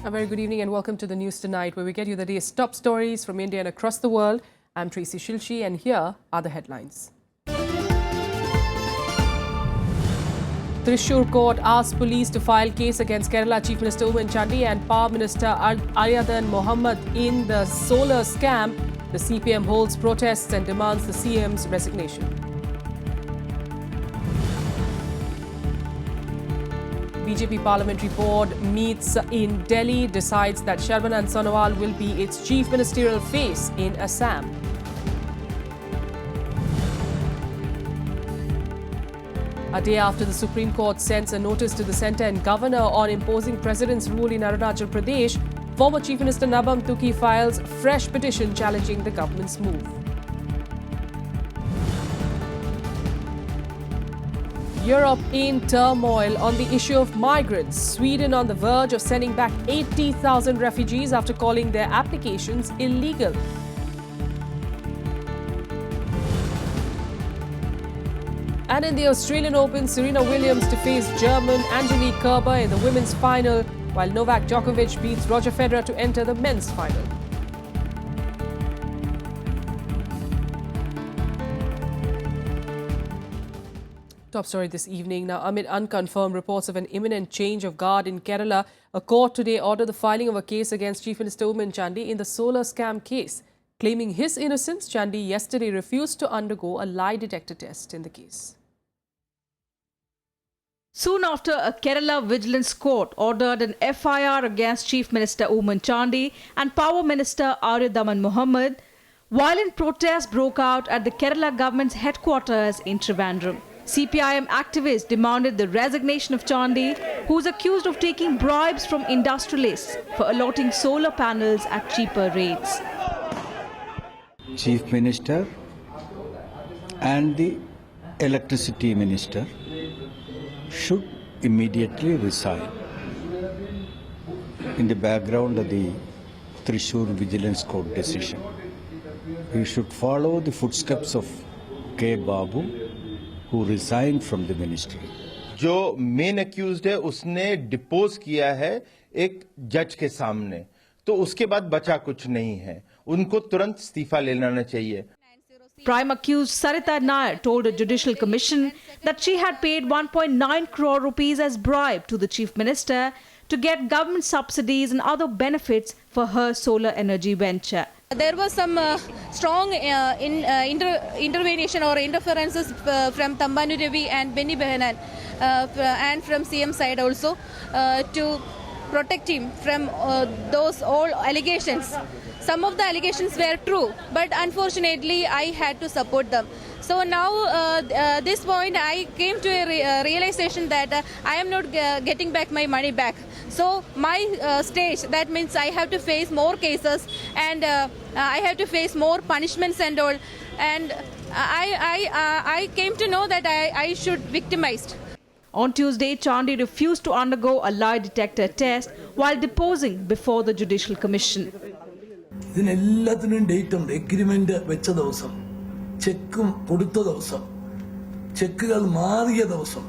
A very good evening and welcome to the news tonight, where we get you the day's top stories from India and across the world. I'm Tracy Shilshi and here are the headlines. Thrissur court asked police to file case against Kerala Chief Minister Oommen Chandy and Power Minister Aryadan Mohammed in the solar scam. The CPM holds protests and demands the CM's resignation. BJP Parliamentary Board meets in Delhi, decides that Sarbanan Sonowal will be its chief ministerial face in Assam. A day after the Supreme Court sends a notice to the centre and governor on imposing president's rule in Arunachal Pradesh, former Chief Minister Nabam Tuki files fresh petition challenging the government's move. Europe in turmoil on the issue of migrants. Sweden on the verge of sending back 80,000 refugees after calling their applications illegal. And in the Australian Open, Serena Williams to face German Angelique Kerber in the women's final, while Novak Djokovic beats Roger Federer to enter the men's final. Top story this evening. Now, amid unconfirmed reports of an imminent change of guard in Kerala, a court today ordered the filing of a case against Chief Minister Oommen Chandy in the solar scam case. Claiming his innocence, Chandy yesterday refused to undergo a lie detector test in the case. Soon after, a Kerala Vigilance Court ordered an FIR against Chief Minister Oommen Chandy and Power Minister Aryadan Mohammed, violent protests broke out at the Kerala government's headquarters in Trivandrum. CPIM activists demanded the resignation of Chandy, who is accused of taking bribes from industrialists for allotting solar panels at cheaper rates. Chief Minister and the Electricity Minister should immediately resign. In the background of the Thrissur Vigilance Court decision, we should follow the footsteps of K. Babu, who resigned from the ministry. जो main accused है उसने depots किया है एक जज के सामने, तो उसके बाद बचा कुछ नहीं है, उनको तुरंत इस्तीफा ले लेना चाहिए. Prime accused Sarita Nair told a judicial commission that she had paid 1.9 crore rupees as bribe to the chief minister to get government subsidies and other benefits for her solar energy venture. There was some strong intervention or interferences from Tambanu Ravi and Benny Behanan and from CM side also to protect him from those all allegations. Some of the allegations were true, but unfortunately I had to support them. So now this point I came to a realization that I am not getting back my money back. So my stage, that means I have to face more cases and I have to face more punishments and all. And I came to know that I should victimized. On Tuesday, Chandy refused to undergo a lie detector test while deposing before the Judicial Commission. ഇതിനെല്ലാത്തിനും date ഉണ്ട്. Agreement വെച്ച ദിവസം, ചെക്കും കൊടുത്ത ദിവസം, ചെക്കുകൾ മാറിയ ദിവസം,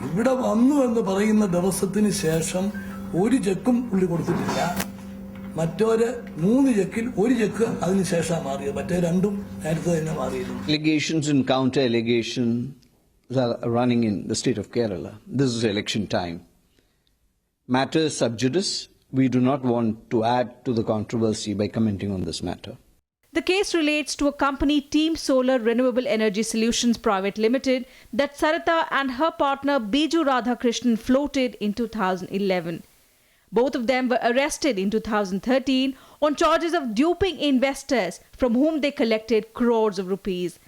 ഇവിടെ വന്നു എന്ന് പറയുന്ന ദിവസത്തിന് ശേഷം ഒരു ചെക്കും പുള്ളി കൊടുത്തിട്ടില്ല. മറ്റൊരു 3 ചെക്കിൽ ഒരു ചെക്ക് അതിന് ശേഷം മാറിയത്, മറ്റേ രണ്ടും നേരത്തെ തന്നെ മാറിയിരുന്നു. Allegations and counter allegations are running in the state of Kerala. This is election time. Matters sub judice. We do not want to add to the controversy by commenting on this matter. The case relates to a company, Team Solar Renewable Energy Solutions Private Limited, that Sarita and her partner Biju Radhakrishnan floated in 2011. Both of them were arrested in 2013 on charges of duping investors from whom they collected crores of rupees.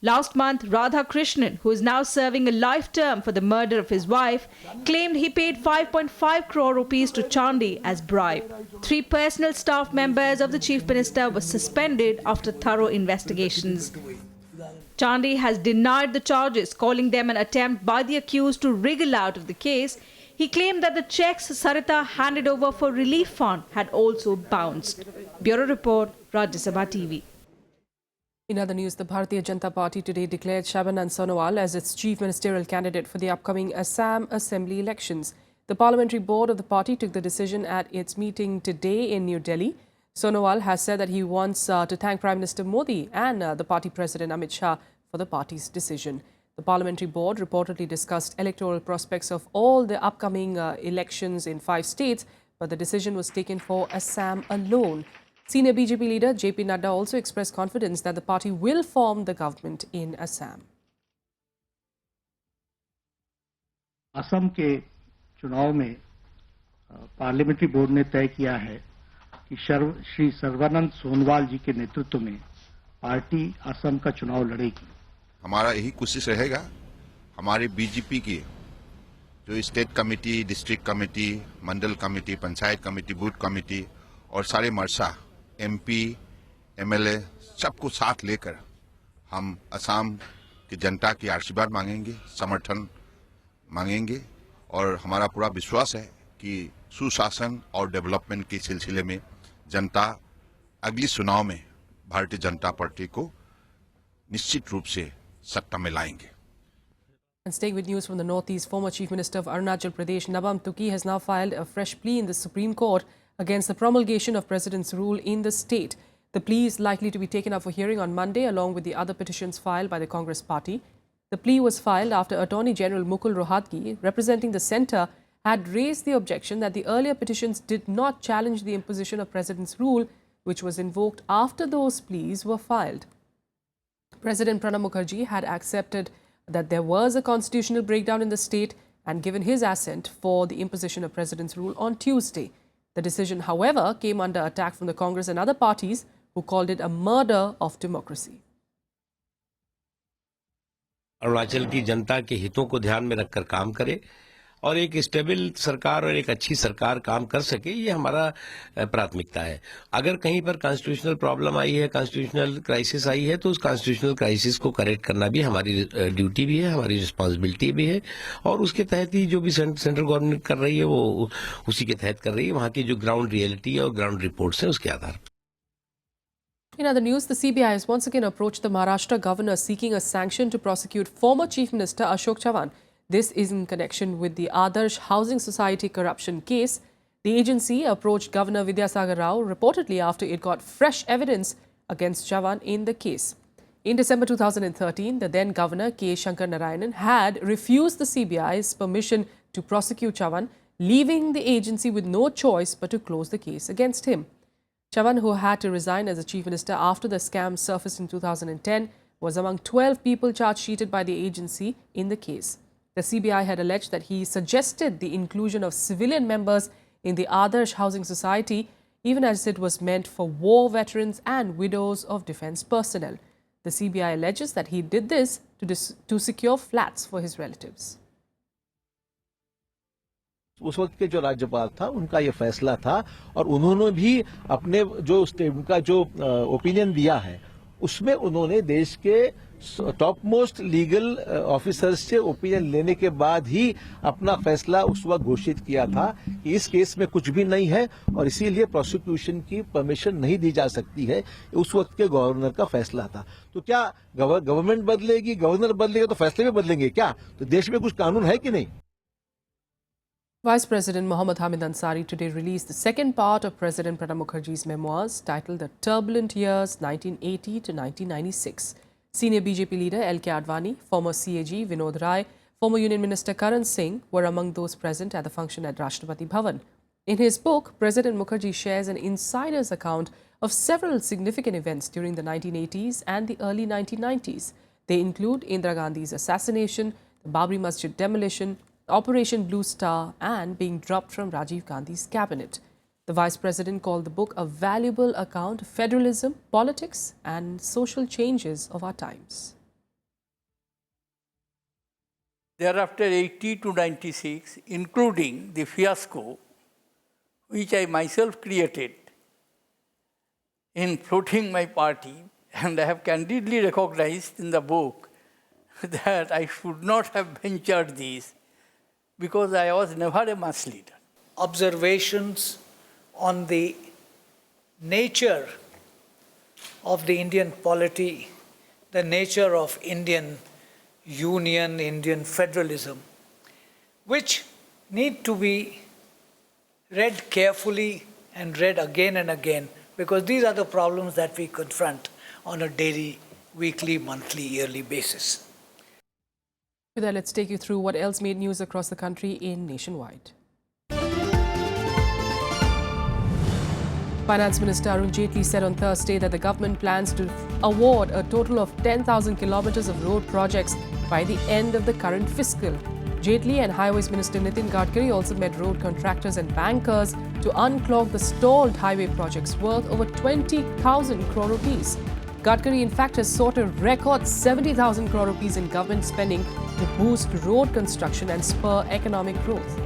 Last month, Radhakrishnan, who is now serving a life term for the murder of his wife, claimed he paid 5.5 crore rupees to Chandy as bribe. 3 personal staff members of the Chief Minister were suspended after thorough investigations. Chandy has denied the charges, calling them an attempt by the accused to wriggle out of the case. He claimed that the checks Sarita handed over for relief fund had also bounced. Bureau Report, Rajya Sabha TV. In other news, the Bharatiya Janata Party today declared Sarbanan Sonowal as its chief ministerial candidate for the upcoming Assam Assembly elections. The parliamentary board of the party took the decision at its meeting today in New Delhi. Sonowal has said that he wants to thank Prime Minister Modi and the party president Amit Shah for the party's decision. The parliamentary board reportedly discussed electoral prospects of all the upcoming elections in 5 states, but the decision was taken for Assam alone. Senior BJP leader JP Nadda also expressed confidence that the party will form the government in Assam. Assam के चुनाव में parliamentary board ने तय किया है कि श्री सर्बानंद सोनोवाल जी के नेतृत्व में पार्टी असम का चुनाव लड़ेगी। हमारा यही कोशिश रहेगा, हमारे बीजेपी की जो state committee, district committee, mandal committee, panchayat committee, booth committee और सारे मरसा एमपी, एमएलए सबको साथ लेकर हम असम की जनता की आशीर्वाद मांगेंगे, समर्थन मांगेंगे और हमारा पूरा विश्वास है कि सुशासन और डेवलपमेंट के सिलसिले में जनता अगली चुनाव में भारतीय जनता पार्टी को निश्चित रूप से सत्ता में लाएंगे। And staying with news from the northeast, former Chief Minister of Arunachal Pradesh Nabam Tuki has now filed a fresh plea in the Supreme Court against the promulgation of President's rule in the state. The plea is likely to be taken up for hearing on Monday along with the other petitions filed by the Congress party. The plea was filed after Attorney General Mukul Rohatgi, representing the centre, had raised the objection that the earlier petitions did not challenge the imposition of President's rule, which was invoked after those pleas were filed. President Pranab Mukherjee had accepted that there was a constitutional breakdown in the state and given his assent for the imposition of President's rule on Tuesday. The decision, however, came under attack from the Congress and other parties who called it a murder of democracy. Arunachal की जनता के हितों को ध्यान में रखकर काम करे और एक स्टेबल सरकार और एक अच्छी सरकार काम कर सके, ये हमारा प्राथमिकता है। अगर कहीं पर कॉन्स्टिट्यूशनल प्रॉब्लम आई है, कॉन्स्टिट्यूशनल क्राइसिस आई है, तो उस कॉन्स्टिट्यूशनल क्राइसिस को करेक्ट करना भी हमारी ड्यूटी भी है, हमारी रिस्पांसिबिलिटी भी है और उसके तहत ही जो भी सेंट्रल गवर्नमेंट कर रही है वो उसी के तहत कर रही है। वहाँ की जो ग्राउंड रियलिटी है और ग्राउंड रिपोर्ट्स हैं उसके आधार पर। In other news, the CBI has once again approached the Maharashtra governor seeking a sanction to prosecute former Chief Minister Ashok Chavan. This is in connection with the Adarsh Housing Society corruption case. The agency approached Governor Vidyasagar Rao reportedly after it got fresh evidence against Chavan in the case. In December 2013, the then Governor K. Shankar Narayanan had refused the CBI's permission to prosecute Chavan, leaving the agency with no choice but to close the case against him. Chavan, who had to resign as the Chief Minister after the scam surfaced in 2010, was among 12 people charge-sheeted by the agency in the case. The CBI had alleged that he suggested the inclusion of civilian members in the Adarsh Housing Society, even as it was meant for war veterans and widows of defence personnel. The CBI alleges that he did this to secure flats for his relatives. उस वक्त के जो राज्यपाल था उनका ये फैसला था और उन्होंने भी अपने जो उनका जो ओपिनियन दिया है उसमें उन्होंने देश के टॉप मोस्ट लीगल ऑफिसर्स से ओपिनियन लेने के बाद ही अपना फैसला उस वक्त घोषित किया था कि इस केस में कुछ भी नहीं है और इसीलिए प्रोसिक्यूशन की परमिशन नहीं दी जा सकती है। उस वक्त के गवर्नर का फैसला था। तो क्या गवर्नमेंट बदलेगी, गवर्नर बदलेगा तो फैसले भी बदलेंगे क्या? तो देश में कुछ कानून है कि नहीं? Vice President Mohammad Hamid Ansari today released the second part of President Pranab Mukherjee's memoirs titled The Turbulent Years 1980 to 1996. Senior BJP leader L.K. Advani, former CAG Vinod Rai, former Union Minister Karan Singh were among those present at the function at Rashtrapati Bhavan. In his book, President Mukherjee shares an insider's account of several significant events during the 1980s and the early 1990s. They include Indira Gandhi's assassination, the Babri Masjid demolition, Operation Blue Star and being dropped from Rajiv Gandhi's cabinet. The Vice President called the book a valuable account of federalism, politics and social changes of our times. Thereafter 80 to 96, including the fiasco which I myself created in floating my party, and I have candidly recognized in the book that I should not have ventured this because I was never a mass leader. Observations on the nature of the Indian polity, the nature of Indian union, Indian federalism, which need to be read carefully and read again and again, because these are the problems that we confront on a daily, weekly, monthly, yearly basis. With that, let's take you through what else made news across the country in Nationwide. Finance Minister Arun Jaitley said on Thursday that the government plans to award a total of 10,000 kilometers of road projects by the end of the current fiscal. Jaitley and Highways Minister Nitin Gadkari also met road contractors and bankers to unclog the stalled highway projects worth over 20,000 crore rupees. Gadkari, in fact, has sought a record 70,000 crore rupees in government spending to boost road construction and spur economic growth.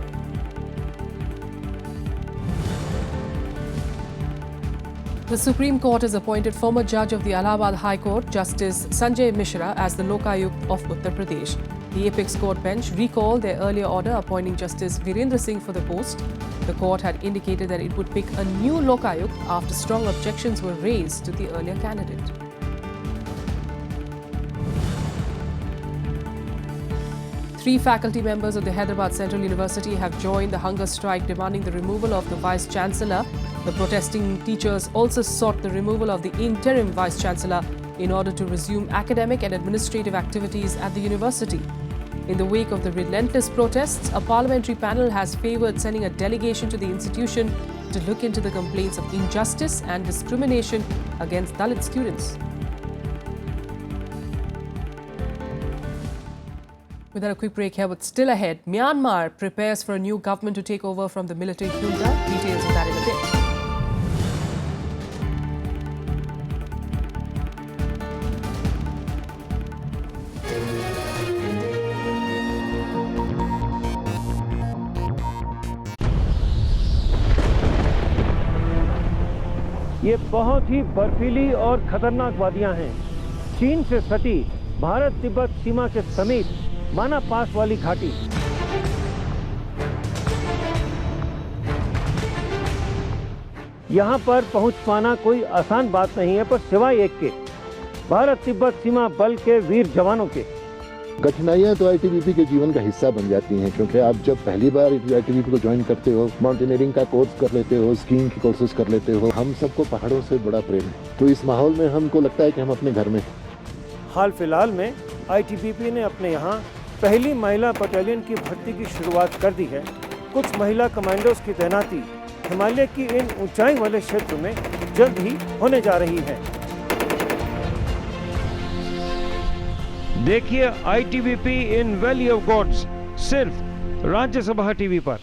The Supreme Court has appointed former judge of the Allahabad High Court, Justice Sanjay Mishra, as the Lokayukt of Uttar Pradesh. The Apex Court bench recalled their earlier order appointing Justice Virendra Singh for the post. The court had indicated that it would pick a new Lokayukt after strong objections were raised to the earlier candidate. Three faculty members of the Hyderabad Central University have joined the hunger strike demanding the removal of the Vice-Chancellor. The protesting teachers also sought the removal of the interim Vice-Chancellor in order to resume academic and administrative activities at the university. In the wake of the relentless protests, a parliamentary panel has favoured sending a delegation to the institution to look into the complaints of injustice and discrimination against Dalit students. Without a quick break here, but still ahead, Myanmar prepares for a new government to take over from the military junta. Details of that in a bit. ये बहुत ही बर्फीली और खतरनाक वादियां हैं। चीन से सटी भारत तिब्बत सीमा के समीप माना पास वाली घाटी। यहां पर पहुंच पाना कोई आसान बात नहीं है, पर सिवाय एक के, भारत तिब्बत सीमा बल के वीर जवानों के। कठिनाइयां तो आईटीबीपी के जीवन का हिस्सा बन जाती हैं, क्योंकि आप जब पहली बार आईटीबीपी को ज्वाइन करते हो, माउंटेनियरिंग का कोर्स कर लेते हो, स्कीइंग की कोर्सेज कर लेते हो। हम सबको पहाड़ों से बड़ा प्रेम है, तो इस माहौल में हमको लगता है कि हम अपने घर में हैं। हाल फिलहाल में आईटीबीपी ने अपने यहाँ पहली महिला बटालियन की भर्ती की शुरुआत कर दी है। कुछ महिला कमांडोज की तैनाती हिमालय की इन ऊंचाई वाले क्षेत्र में जल्द ही होने जा रही है। देखिए ITBP in valley of gods सिर्फ राज्यसभा टीवी पर।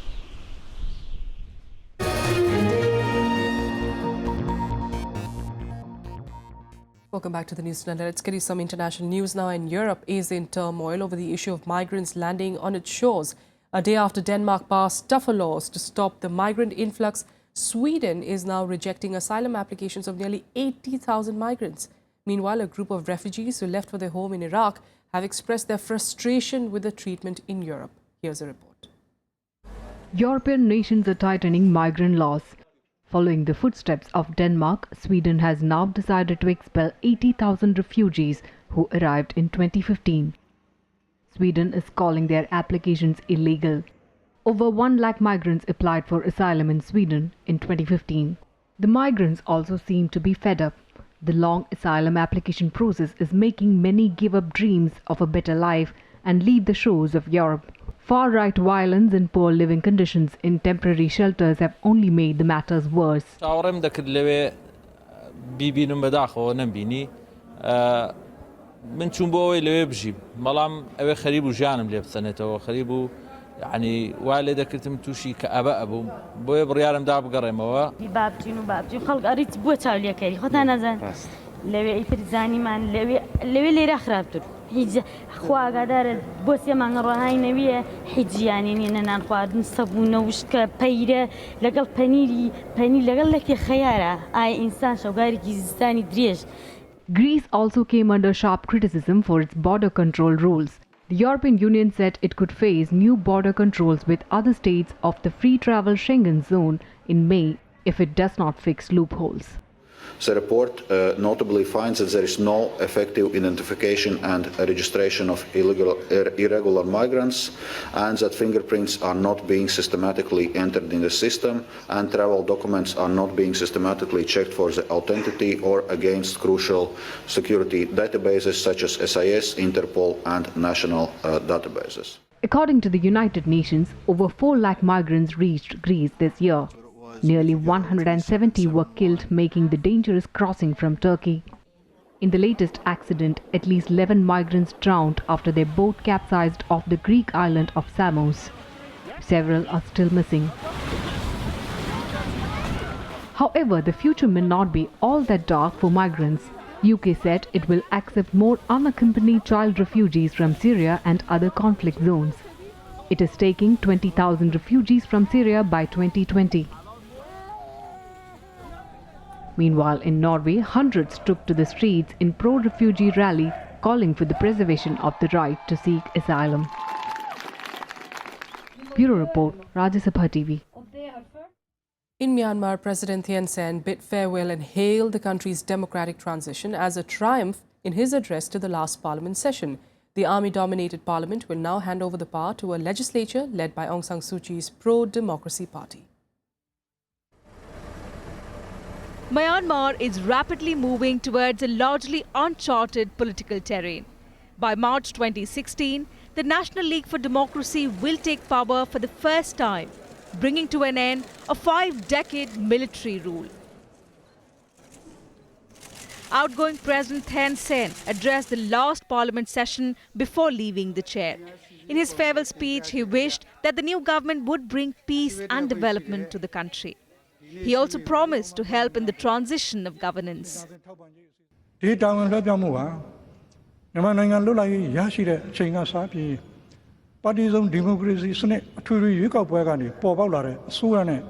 Welcome back to the News Tonight. Let's get you some international news now. In Europe is in turmoil over the issue of migrants landing on its shores. A day after Denmark passed tougher laws to stop the migrant influx, Sweden is now rejecting asylum applications of nearly 80,000 migrants. Meanwhile, a group of refugees who left for their home in Iraq have expressed their frustration with the treatment in Europe. Here's a report. European nations are tightening migrant laws. Following the footsteps of Denmark, Sweden has now decided to expel 80,000 refugees who arrived in 2015. Sweden is calling their applications illegal. Over 1 lakh migrants applied for asylum in Sweden in 2015. The migrants also seem to be fed up. The long asylum application process is making many give up dreams of a better life and leave the shores of Europe. Far-right violence and poor living conditions in temporary shelters have only made the matters worse. يعني والده كنتم توشي كأبا أبو بوي بريالم داب قريم هو بابجين وبابجين خلق أريد بوي تاولي كاري خدنا نزان لوي أي فرزاني من لوي اللي رخرابتر حج خوا قدر بوسي من رهاي نبيه حج يعني إننا نخواد نصبونه وش كبيرة لقل بنيري لقل لك خيارة أي إنسان شوقاري كيزستاني دريج. Greece also came under sharp criticism for its border control rules. The European Union said it could face new border controls with other states of the free travel Schengen zone in May if it does not fix loopholes. The report notably finds that there is no effective identification and registration of irregular migrants, and that fingerprints are not being systematically entered in the system, and travel documents are not being systematically checked for the authenticity or against crucial security databases such as SIS, Interpol, and national databases. According to the United Nations, over 4 lakh migrants reached Greece this year. Nearly 170 were killed making the dangerous crossing from Turkey. In the latest accident, at least 11 migrants drowned after their boat capsized off the Greek island of Samos. Several are still missing. However, the future may not be all that dark for migrants. UK said it will accept more unaccompanied child refugees from Syria and other conflict zones. It is taking 20,000 refugees from Syria by 2020. Meanwhile, in Norway, hundreds took to the streets in pro-refugee rally calling for the preservation of the right to seek asylum. Bureau Report, Rajya Sabha TV. In Myanmar, President Thein Sein bid farewell and hailed the country's democratic transition as a triumph in his address to the last parliament session. The army-dominated parliament will now hand over the power to a legislature led by Aung San Suu Kyi's pro-democracy party. Myanmar is rapidly moving towards a largely uncharted political terrain. By March 2016, the National League for Democracy will take power for the first time, bringing to an end a 5-decade military rule. Outgoing President Thein Sein addressed the last parliament session before leaving the chair. In his farewell speech, he wished that the new government would bring peace and development to the country. He also promised to help in the transition of governance. Partisan democracy စနစ်အထွေထွေရွေးကောက်ပွဲကနေပေါ်ပေါက်လာတဲ့အစိုးရနဲ့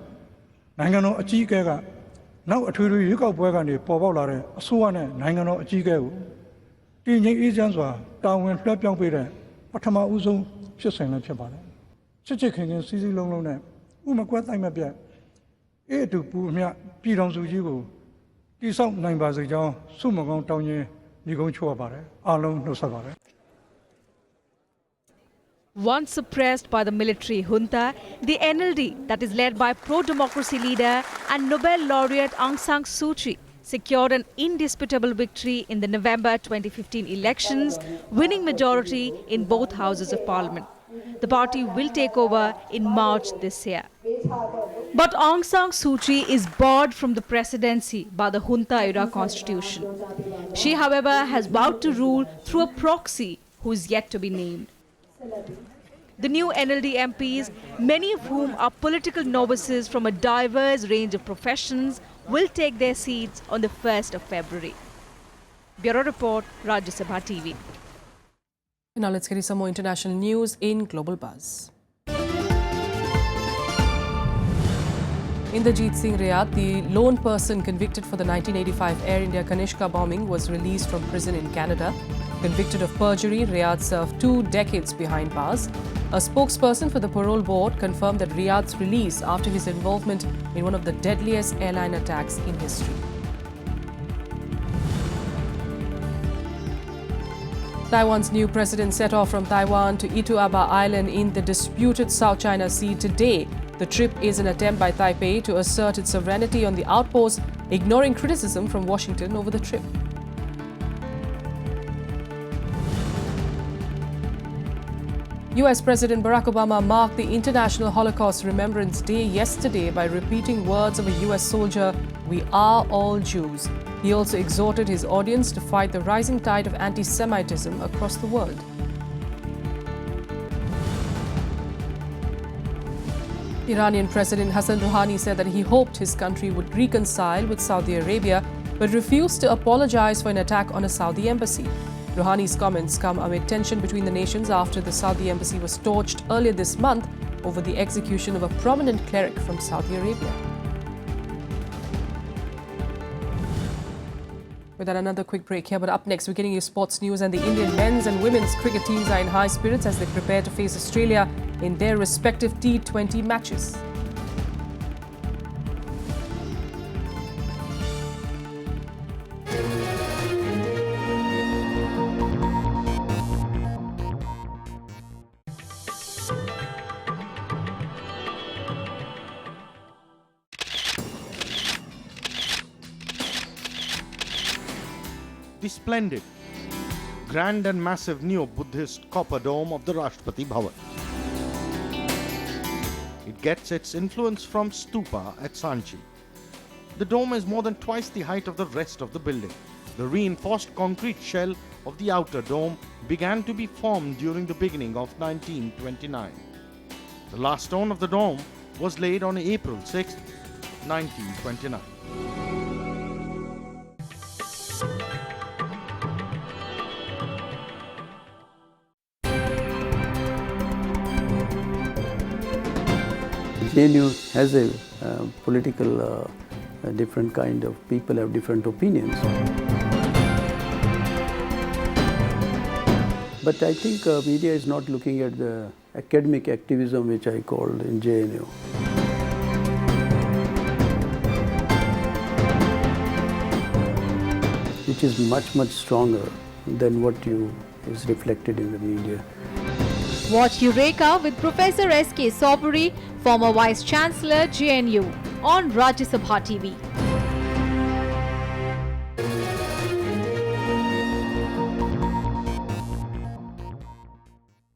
နိုင်ငံတော်အကြီးအကဲကနောက်အထွေထွေရွေးကောက်ပွဲကနေပေါ်ပေါက်လာတဲ့အစိုးရနဲ့နိုင်ငံတော်အကြီးအကဲကိုတည်ငြိမ်အေးချမ်းစွာတာဝန်လွှဲပြောင်းပေးတဲ့ပထမဦးဆုံးဖြစ်စဉ်လည်းဖြစ်ပါတယ်။ချစ်ချစ်ခင်ခင်စီးစီးလုံးလုံးနဲ့ဥမကွဲတိုက်မပြတ်အေးအတူပူအမြပြည်တော်စုကြီးကိုတည်ဆောက်နိုင်ပါစေကြောင်းဆုမကောင်းတောင်းရင်းညီကုန်းချိုးရပါတယ်။အားလုံးနှုတ်ဆက်ပါတယ် Once suppressed by the military junta, the NLD, that is led by pro-democracy leader and Nobel laureate Aung San Suu Kyi, secured an indisputable victory in the November 2015 elections, winning majority in both houses of parliament. The party will take over in March this year. But Aung San Suu Kyi is barred from the presidency by the junta-era constitution. She, however, has vowed to rule through a proxy who is yet to be named. The new NLD MPs, many of whom are political novices from a diverse range of professions, will take their seats on the 1st of February. Bureau Report, Rajya Sabha TV. Now let's get you some more international news in Global Buzz. Inderjeet Singh Rayat, the lone person convicted for the 1985 Air India Kanishka bombing, was released from prison in Canada. Convicted of perjury, Rayat served 2 decades behind bars. A spokesperson for the parole board confirmed that Rayat's release after his involvement in one of the deadliest airline attacks in history. Taiwan's new president set off from Taiwan to Ituaba Island in the disputed South China Sea today. The trip is an attempt by Taipei to assert its sovereignty on the outpost, ignoring criticism from Washington over the trip. US President Barack Obama marked the International Holocaust Remembrance Day yesterday by repeating words of a US soldier, "We are all Jews." He also exhorted his audience to fight the rising tide of anti-Semitism across the world. Iranian President Hassan Rouhani said that he hoped his country would reconcile with Saudi Arabia, but refused to apologize for an attack on a Saudi embassy. Rouhani's comments come amid tension between the nations after the Saudi embassy was torched earlier this month over the execution of a prominent cleric from Saudi Arabia. With that, another quick break here, but up next we're getting you sports news, and the Indian men's and women's cricket teams are in high spirits as they prepare to face Australia in their respective T20 matches. the splendid, grand and massive neo-Buddhist copper dome of the Rashtrapati Bhavan. It gets its influence from stupa at Sanchi. The dome is more than twice the height of the rest of the building. The reinforced concrete shell of the outer dome began to be formed during the beginning of 1929. The last stone of the dome was laid on April 6, 1929. JNU has a political, different kind of people have different opinions. But I think media is not looking at the academic activism which I called in JNU. Which is much, much stronger than what is reflected in the media. Watch Eureka with Professor S.K. Soburi, former Vice Chancellor, JNU, on Rajya Sabha TV.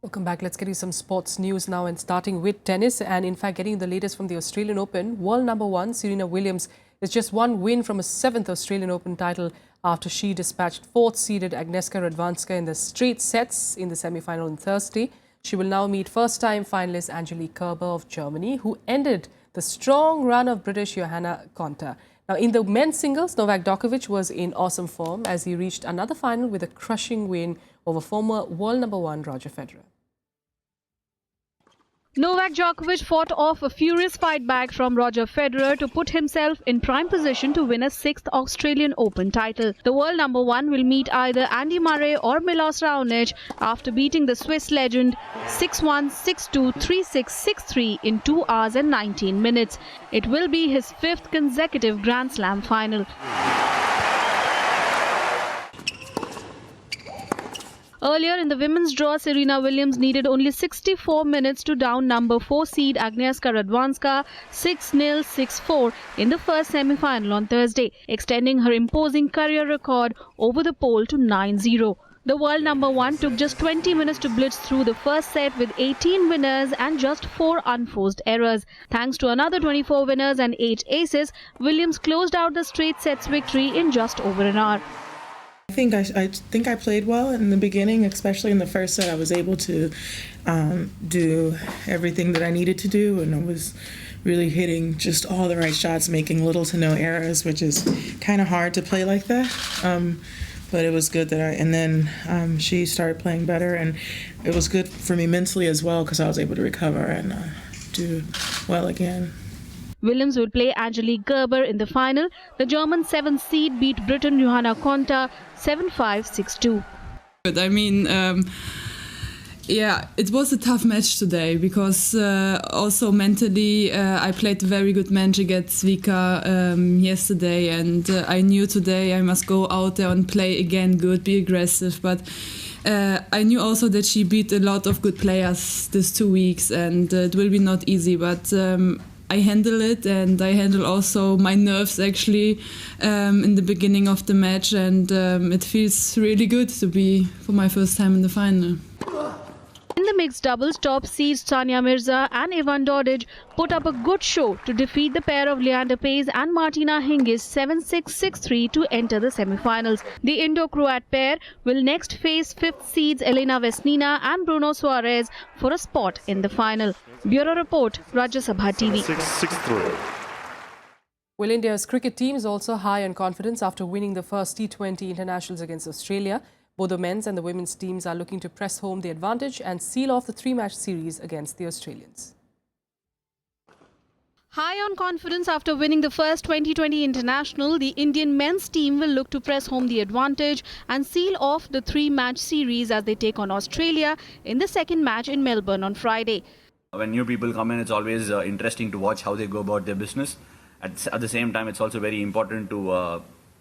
Welcome back. Let's get you some sports news now, and starting with tennis, and in fact getting the latest from the Australian Open. World number one Serena Williams is just one win from a 7th Australian Open title after she dispatched 4th-seeded Agnieszka Radwanska in the straight sets in the semi-final on Thursday. She will now meet first-time finalist Angelique Kerber of Germany, who ended the strong run of British Johanna Konta. Now, in the men's singles, Novak Djokovic was in awesome form as he reached another final with a crushing win over former world number one Roger Federer. Novak Djokovic fought off a furious fight back from Roger Federer to put himself in prime position to win a 6th Australian Open title. The world number one will meet either Andy Murray or Milos Raonic after beating the Swiss legend 6-1, 6-2, 3-6, 6-3 in 2 hours and 19 minutes. It will be his 5th consecutive Grand Slam final. Earlier in the women's draw, Serena Williams needed only 64 minutes to down number 4 seed Agnieszka Radwanska 6-0, 6-4 in the first semi-final on Thursday, extending her imposing career record over the pole to 9-0. The world number one took just 20 minutes to blitz through the first set with 18 winners and just 4 unforced errors. Thanks to another 24 winners and 8 aces, Williams closed out the straight sets victory in just over an hour. I think I played well in the beginning, especially in the first set. I was able to do everything that I needed to do, and I was really hitting just all the right shots, making little to no errors, which is kind of hard to play like that. But it was good that and then she started playing better, and it was good for me mentally as well because I was able to recover and do well again. Williams will play Angelique Kerber in the final. The German 7th seed beat Britain Johanna Konta 7-5, 6-2. I mean, it was a tough match today because also mentally I played a very good match against Vika yesterday, and I knew today I must go out there and play again good, be aggressive. But I knew also that she beat a lot of good players these 2 weeks, and it will be not easy, but I handle it, and I handle also my nerves actually in the beginning of the match, and it feels really good to be for my first time in the final. In the mixed doubles, top seeds Tanya Mirza and Ivan Dodic put up a good show to defeat the pair of Leander Paes and Martina Hingis 7-6, 6-3 to enter the semi-finals. The Indo-Croat pair will next face 5th seeds Elena Vesnina and Bruno Suarez for a spot in the final. Bureau Report, Rajya Sabha TV. 6-3. Well, India's cricket team is also high on confidence after winning the first T20 internationals against Australia. Both the men's and the women's teams are looking to press home the advantage and seal off the 3-match series against the Australians. High on confidence after winning the first 2020 international, the Indian men's team will look to press home the advantage and seal off the 3-match series as they take on Australia in the second match in Melbourne on Friday. When new people come in, it's always interesting to watch how they go about their business. At the same time, it's also very important to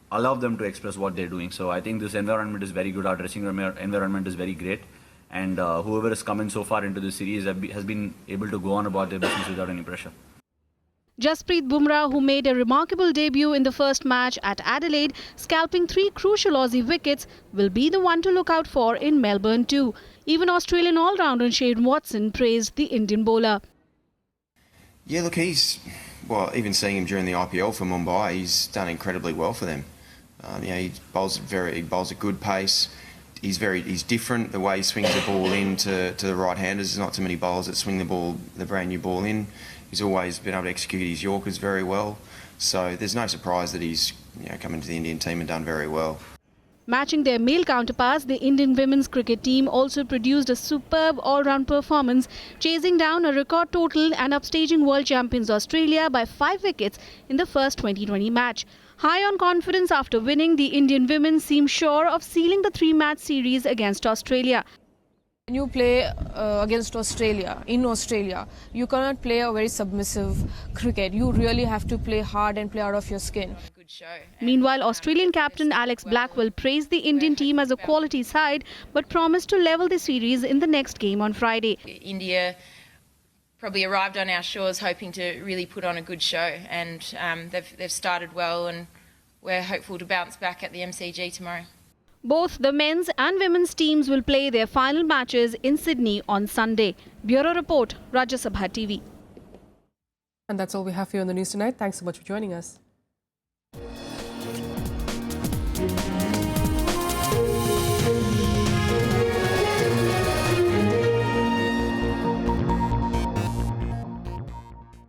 allow them to express what they're doing. So I think this environment is very good. Our dressing room environment is very great. And whoever has come in so far into the series has been able to go on about their business without any pressure. Jasprit Bumrah, who made a remarkable debut in the first match at Adelaide, scalping 3 crucial Aussie wickets, will be the one to look out for in Melbourne too. Even Australian all-rounder Shane Watson praised the Indian bowler. Yeah, look, even seeing him during the IPL for Mumbai, he's done incredibly well for them. He bowls a good pace. He's different the way he swings the ball in to the right-handers. There's not too many bowlers that swing the brand new ball in. He's always been able to execute his Yorkers very well. So there's no surprise that he's come into the Indian team and done very well. Matching their male counterparts, the Indian women's cricket team also produced a superb all-round performance, chasing down a record total and upstaging world champions Australia by 5 wickets in the first 2020 match. High on confidence after winning, the Indian women seem sure of sealing the 3-match series against Australia. When you play against Australia, in Australia, you cannot play a very submissive cricket. You really have to play hard and play out of your skin. Meanwhile, Australian captain Alex Blackwell praised the Indian team as a quality side but promised to level the series in the next game on Friday. India probably arrived on our shores hoping to really put on a good show, and they've started well, and we're hopeful to bounce back at the MCG tomorrow. Both the men's and women's teams will play their final matches in Sydney on Sunday. Bureau Report, Rajya Sabha TV. And that's all we have for you on the news tonight. Thanks so much for joining us.